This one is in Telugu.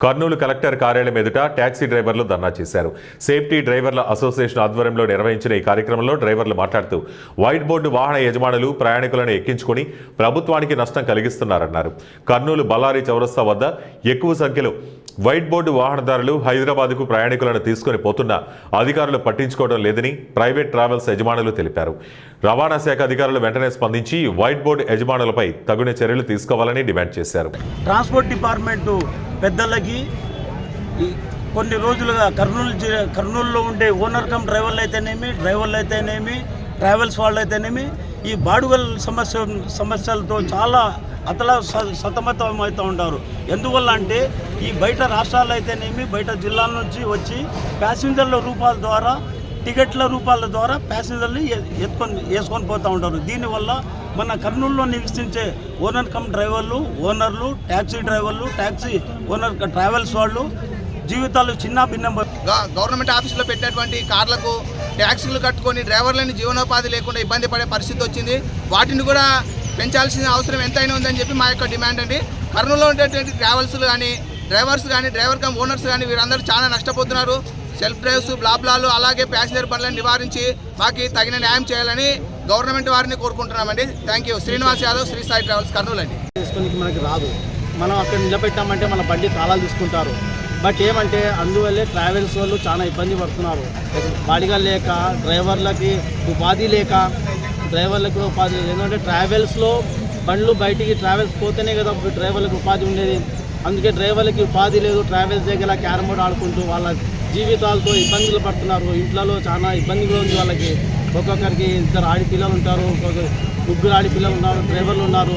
కర్నూలు కలెక్టర్ కార్యాలయం ఎదుట టాక్సీ డ్రైవర్లు ధర్నా చేశారు. సేఫ్టీ డ్రైవర్ల అసోసియేషన్ ఆధ్వర్యంలో నిర్వహించిన ఈ కార్యక్రమంలో డ్రైవర్లు మాట్లాడుతూ వైట్ బోర్డు వాహన యజమానులు ప్రయాణికులను ఎక్కించుకుని ప్రభుత్వానికి నష్టం కలిగిస్తున్నారన్నారు. కర్నూలు బళ్ళారి చౌరస్తా వద్ద ఎక్కువ సంఖ్యలో వైట్ బోర్డు వాహనదారులు హైదరాబాద్కు ప్రయాణికులను తీసుకుని పోతున్నా అధికారులు పట్టించుకోవడం లేదని ప్రైవేట్ ట్రావెల్స్ యజమానులు తెలిపారు. రవాణా శాఖ అధికారులు వెంటనే స్పందించి వైట్ బోర్డు యజమానులపై తగిన చర్యలు తీసుకోవాలని డిమాండ్ చేశారు. ట్రాన్స్పోర్ట్ డిపార్ట్మెంటు పెద్దలకి కొన్ని రోజులుగా కర్నూలులో ఉండే ఓనర్ కమ్ డ్రైవర్లు అయితేనేమి ట్రావెల్స్ వాళ్ళు అయితేనేమి ఈ బాడుగల సమస్యలతో చాలా సతమతం అవుతూ ఉంటారు. ఎందువల్ల అంటే ఈ బయట రాష్ట్రాలు అయితేనేమి బయట జిల్లాల నుంచి వచ్చి ప్యాసింజర్ల రూపాల ద్వారా టికెట్ల రూపాల ద్వారా ప్యాసింజర్లు వేసుకొని పోతూ ఉంటారు. దీనివల్ల మన కర్నూలులో నివసించే ఓనర్ కమ్ డ్రైవర్లు, ఓనర్లు, ట్యాక్సీ డ్రైవర్లు, ట్యాక్సీ ఓనర్ ట్రావెల్స్ వాళ్ళు జీవితాలు చిన్న భిన్నం. గవర్నమెంట్ ఆఫీసులో పెట్టినటువంటి కార్లకు ట్యాక్సీలు కట్టుకొని డ్రైవర్లని జీవనోపాధి లేకుండా ఇబ్బంది పడే పరిస్థితి వచ్చింది. వాటిని కూడా పెంచాల్సిన అవసరం ఎంతైనా ఉందని చెప్పి మా యొక్క డిమాండ్ అండి. కర్నూలులో ఉండేటువంటి ట్రావెల్స్ కానీ డ్రైవర్స్ కానీ డ్రైవర్ కమ్ ఓనర్స్ కానీ వీరందరూ చాలా నష్టపోతున్నారు. సెల్ఫ్ డ్రైవ్స్, బ్లాబ్లాలు అలాగే ప్యాసింజర్ పనులను నివారించి మాకు తగిన న్యాయం చేయాలని గవర్నమెంట్ వారిని కోరుకుంటున్నామండి. Thank you. Srinivas Yadav, Sri Sai travels, Kurnool అండి. చేసుకోనికి మనకి రాదు. మనం అక్కడ నిలబెట్టామంటే మన బండి తాళాలు తీసుకుంటారు. బట్ ఏమంటే అందువల్లే ట్రావెల్స్ వాళ్ళు చాలా ఇబ్బంది పడుతున్నారు. బాడిగా లేక డ్రైవర్లకి ఉపాధి లేక డ్రైవర్లకు ఉపాధి లేదు. ఎందుకంటే ట్రావెల్స్లో బండ్లు బయటికి ట్రావెల్స్ పోతేనే కదా డ్రైవర్లకు ఉపాధి ఉండేది. అందుకే డ్రైవర్లకి ఉపాధి లేదు. ట్రావెల్స్ దగ్గర క్యారమ్ బోర్డ్ ఆడుకుంటూ వాళ్ళ జీవితాలతో ఇబ్బందులు పడుతున్నారు. ఇంట్లో చాలా ఇబ్బందిగా ఉంది వాళ్ళకి. ఒక్కొక్కరికి 2 ఆడపిల్లలు ఉంటారు, 3 ఆడపిల్లలు ఉన్నారు, డ్రైవర్లు ఉన్నారు.